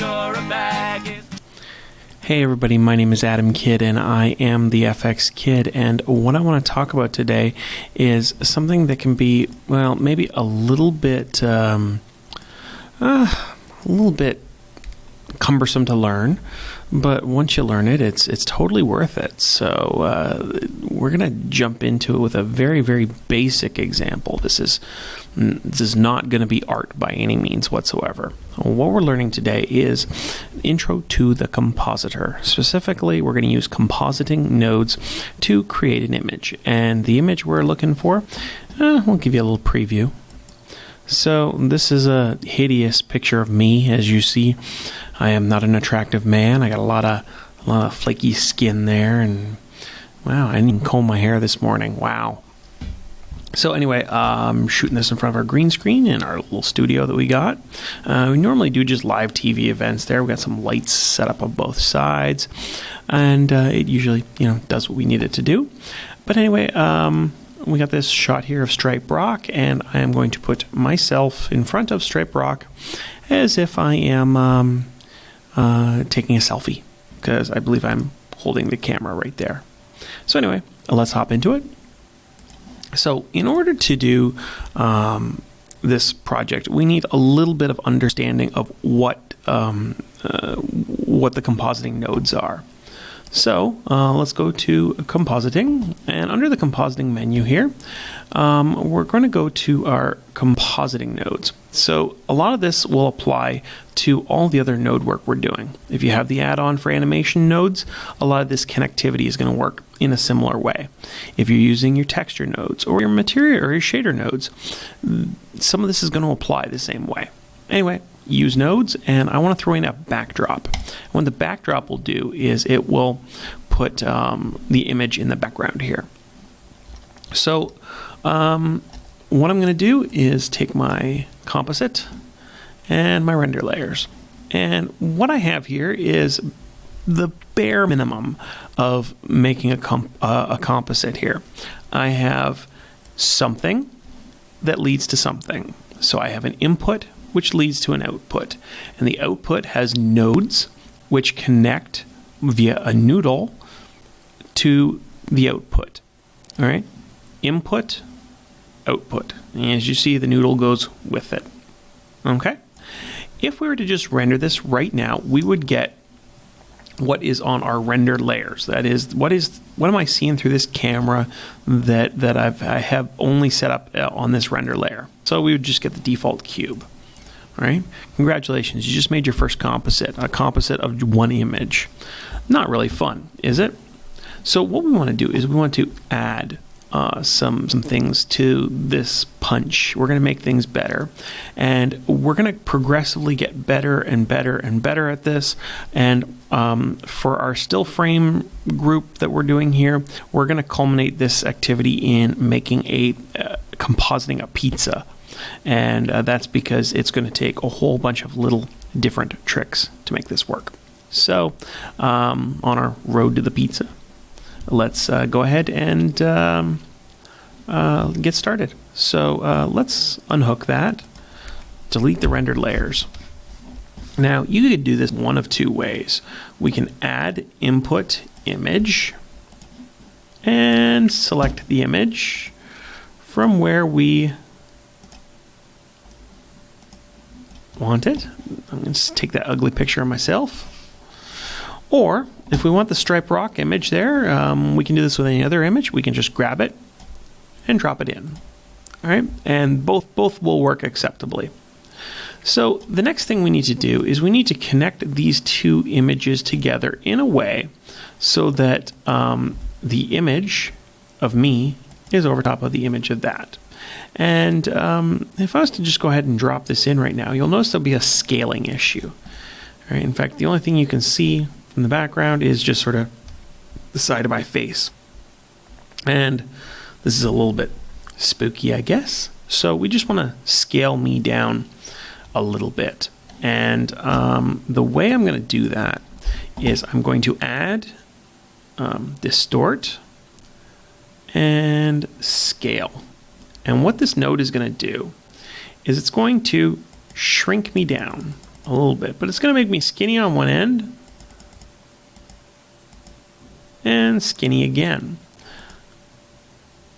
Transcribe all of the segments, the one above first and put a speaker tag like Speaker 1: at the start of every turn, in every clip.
Speaker 1: or a bag.
Speaker 2: Hey everybody, my name is Adam Kidd and I am the FX Kid, and what I want to talk about today is something that can be, well, maybe a little bit cumbersome to learn, but once you learn it, it's totally worth it. So we're going to jump into it with a very, very basic example. This is not going to be art by any means whatsoever. What we're learning today is intro to the compositor. Specifically, we're going to use compositing nodes to create an image. And the image we're looking for, we'll give you a little preview. So this is a hideous picture of me. As you see, I am not an attractive man. I got a lot of flaky skin there, and wow, I didn't even comb my hair this morning. Wow. So anyway, I'm shooting this in front of our green screen in our little studio that we got. We normally do just live TV events there. We got some lights set up on both sides, and it usually, does what we need it to do. But anyway, we got this shot here of Stripe Rock, and I am going to put myself in front of Stripe Rock as if I am taking a selfie, because I believe I'm holding the camera right there. So anyway, let's hop into it. So in order to do this project, we need a little bit of understanding of what the compositing nodes are. So let's go to compositing, and under the compositing menu here, we're going to go to our compositing nodes. So a lot of this will apply to all the other node work we're doing. If you have the add-on for animation nodes, a lot of this connectivity is going to work in a similar way. If you're using your texture nodes or your material or your shader nodes, some of this is going to apply the same way. Anyway, use nodes, and I want to throw in a backdrop. What the backdrop will do is it will put the image in the background here. So what I'm going to do is take my composite and my render layers, and what I have here is the bare minimum of making a composite here. I have something that leads to something. So I have an input which leads to an output, and the output has nodes which connect via a noodle to the output. All right, input, output, and as you see, the noodle goes with it. Okay, if we were to just render this right now, we would get what is on our render layers. That is, what am I seeing through this camera that I have only set up on this render layer. So we would just get the default cube. All right, congratulations, you just made your first composite, a composite of one image. Not really fun, is it? So what we want to do is we want to add some things to this punch. We're going to make things better, and we're going to progressively get better and better and better at this. And for our still frame group that we're doing here, we're going to culminate this activity in making compositing a pizza. And that's because it's going to take a whole bunch of little different tricks to make this work. So on our road to the pizza, let's go ahead and get started. So let's unhook that, delete the rendered layers. Now you could do this one of two ways. We can add input image and select the image from where we want it. I'm going to take that ugly picture of myself. Or if we want the Stripe Rock image there, we can do this with any other image. We can just grab it and drop it in. All right, and both will work acceptably. So the next thing we need to do is we need to connect these two images together in a way so that the image of me is over top of the image of that. And if I was to just go ahead and drop this in right now, you'll notice there'll be a scaling issue. All right, in fact, the only thing you can see from the background is just sort of the side of my face. And this is a little bit spooky, I guess. So we just want to scale me down a little bit. And the way I'm going to do that is I'm going to add distort and scale. And what this node is going to do is it's going to shrink me down. a little bit, but it's going to make me skinny on one end and skinny again.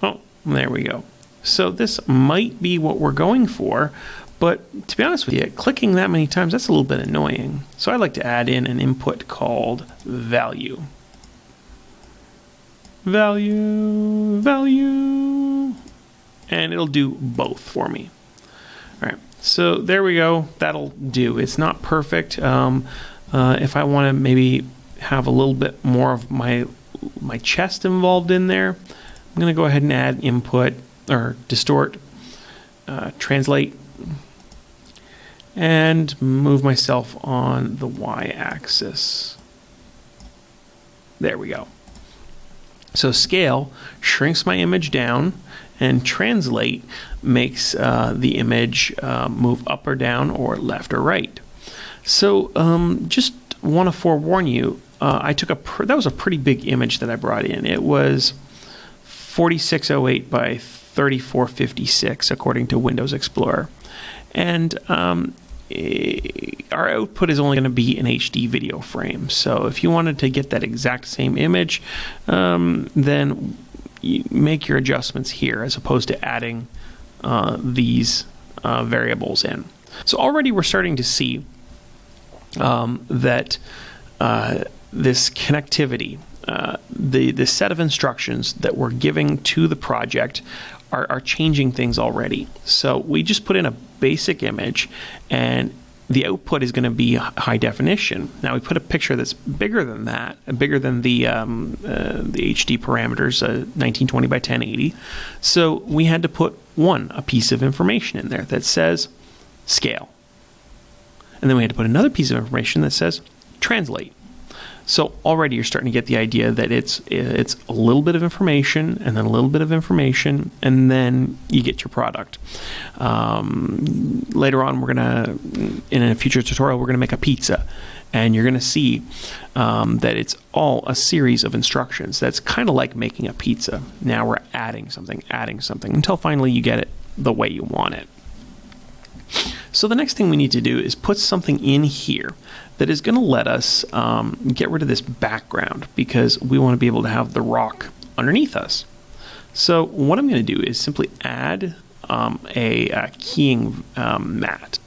Speaker 2: Oh, there we go. So this might be what we're going for, but to be honest with you, clicking that many times, that's a little bit annoying. So I like to add in an input called value. Value, value, and it'll do both for me. All right, so there we go. That'll do. It's not perfect. If I want to maybe have a little bit more of my chest involved in there, I'm going to go ahead and add input or distort, translate, and move myself on the y-axis. There we go. So scale shrinks my image down, and translate makes the image move up or down or left or right. So just want to forewarn you, I took that was a pretty big image that I brought in. It was 4608 by 3456 according to Windows Explorer, and our output is only going to be an HD video frame. So if you wanted to get that exact same image, then you make your adjustments here as opposed to adding these variables in. So already we're starting to see that this connectivity, the set of instructions that we're giving to the project are changing things already. So we just put in a basic image, and the output is going to be high definition. Now we put a picture that's bigger than that, bigger than the HD parameters, 1920 by 1080. So we had to put a piece of information in there that says scale, and then we had to put another piece of information that says translate. So already you're starting to get the idea that it's a little bit of information and then a little bit of information, and then you get your product. Later on, in a future tutorial, we're gonna make a pizza, and you're gonna see that it's all a series of instructions. That's kind of like making a pizza. Now we're adding something, until finally you get it the way you want it. So the next thing we need to do is put something in here that is going to let us get rid of this background, because we want to be able to have the rock underneath us. So what I'm going to do is simply add a keying mat.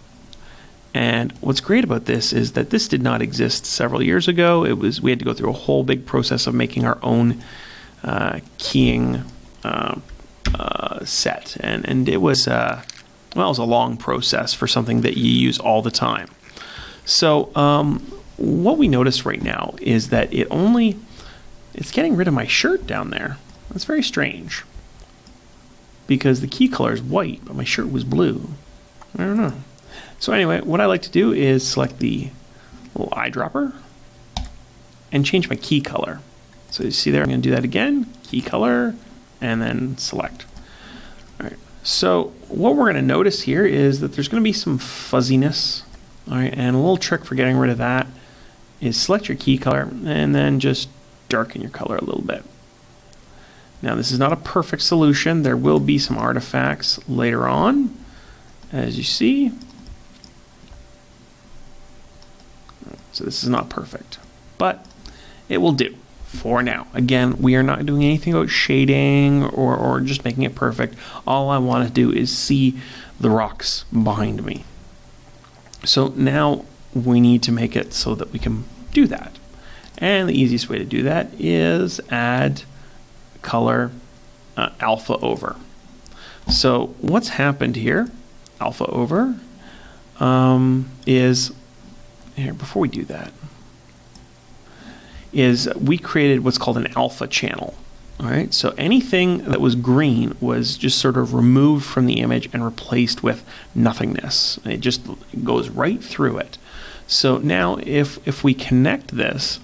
Speaker 2: And what's great about this is that this did not exist several years ago. We had to go through a whole big process of making our own keying set, and it was it was a long process for something that you use all the time. So what we notice right now is that it's getting rid of my shirt down there. That's very strange, because the key color is white, but my shirt was blue. I don't know. So anyway, what I like to do is select the little eyedropper and change my key color. So you see there, I'm going to do that again, key color, and then select. All right. So what we're going to notice here is that there's going to be some fuzziness. All right, and a little trick for getting rid of that is select your key color and then just darken your color a little bit. Now this is not a perfect solution. There will be some artifacts later on, as you see. So this is not perfect, but it will do for now. Again, we are not doing anything about shading or just making it perfect. All I want to do is see the rocks behind me. So now we need to make it so that we can do that. And the easiest way to do that is add color alpha over. So what's happened here, alpha over, is, here, before we do that, is we created what's called an alpha channel. All right, so anything that was green was just sort of removed from the image and replaced with nothingness. It just goes right through it. So now if we connect this,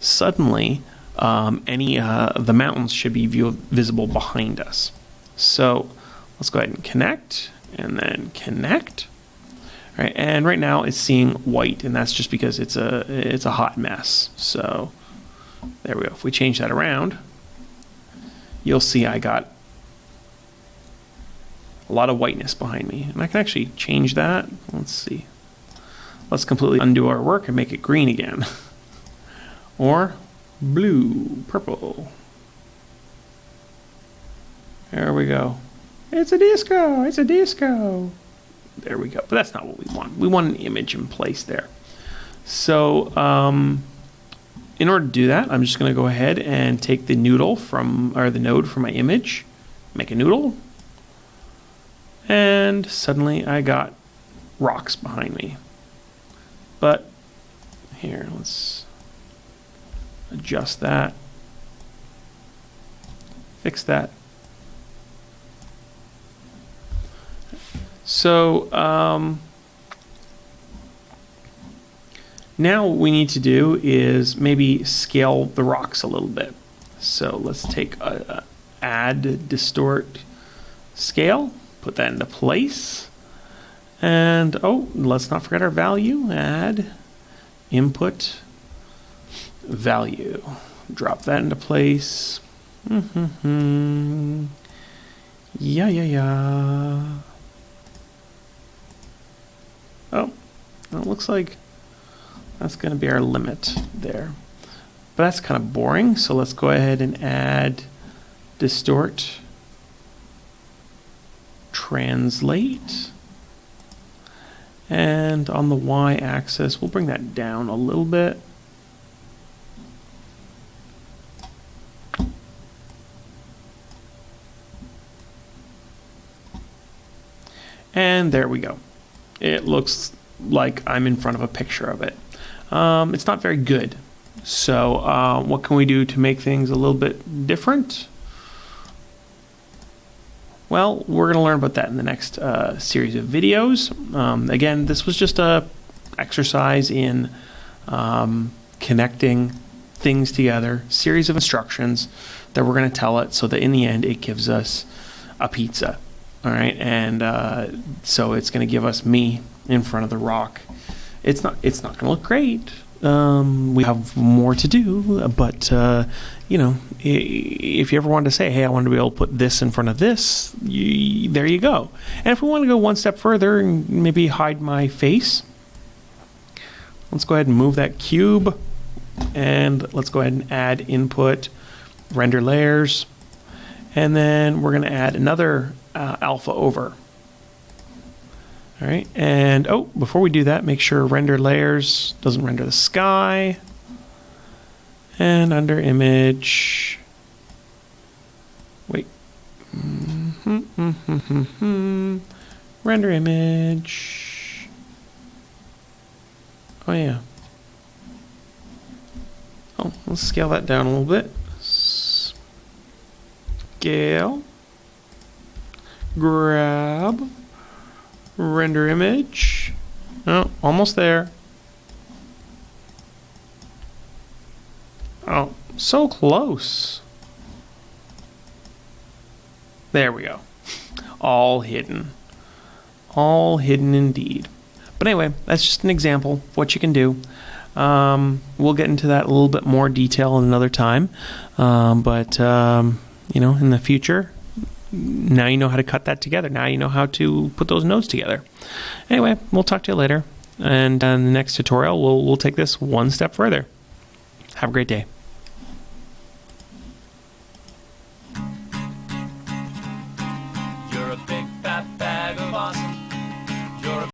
Speaker 2: suddenly the mountains should be visible behind us. So let's go ahead and connect, and then connect. All right, and right now it's seeing white, and that's just because it's a hot mess. So there we go. If we change that around, you'll see I got a lot of whiteness behind me. And I can actually change that. Let's see. let's completely undo our work and make it green again. Or blue, purple. There we go. It's a disco, it's a disco. There we go. But that's not what we want. We want an image in place there. So in order to do that, I'm just going to go ahead and take the node from my image, make a noodle, and suddenly I got rocks behind me. But here, let's adjust that, fix that. So now what we need to do is maybe scale the rocks a little bit. So let's take add distort scale, put that into place, and let's not forget our value. Add input value, drop that into place. Yeah. Oh, it looks like that's going to be our limit there. But that's kind of boring, so let's go ahead and add distort, translate, and on the y-axis, we'll bring that down a little bit. And there we go. It looks like I'm in front of a picture of it. It's not very good. So what can we do to make things a little bit different? Well, we're going to learn about that in the next series of videos. Again, this was just a exercise in connecting things together, series of instructions that we're going to tell it so that in the end it gives us a pizza. All right, and so it's going to give us me in front of the rock. It's not going to look great. We have more to do, but you know, if you ever wanted to say, "Hey, I want to be able to put this in front of this," there you go. And if we want to go one step further and maybe hide my face, let's go ahead and move that cube, and let's go ahead and add input, render layers, and then we're going to add another alpha over. All right, and before we do that, make sure render layers doesn't render the sky. And under image, wait, render image. Oh yeah. Oh, let's scale that down a little bit. Scale. Grab, render image. Oh, almost there. Oh, so close. There we go. All hidden. All hidden indeed. But anyway, that's just an example of what you can do. We'll get into that a little bit more detail another time. But you know, in the future, now you know how to cut that together. Now you know how to put those nodes together. Anyway, we'll talk to you later. And in the next tutorial, we'll take this one step further. Have a great day.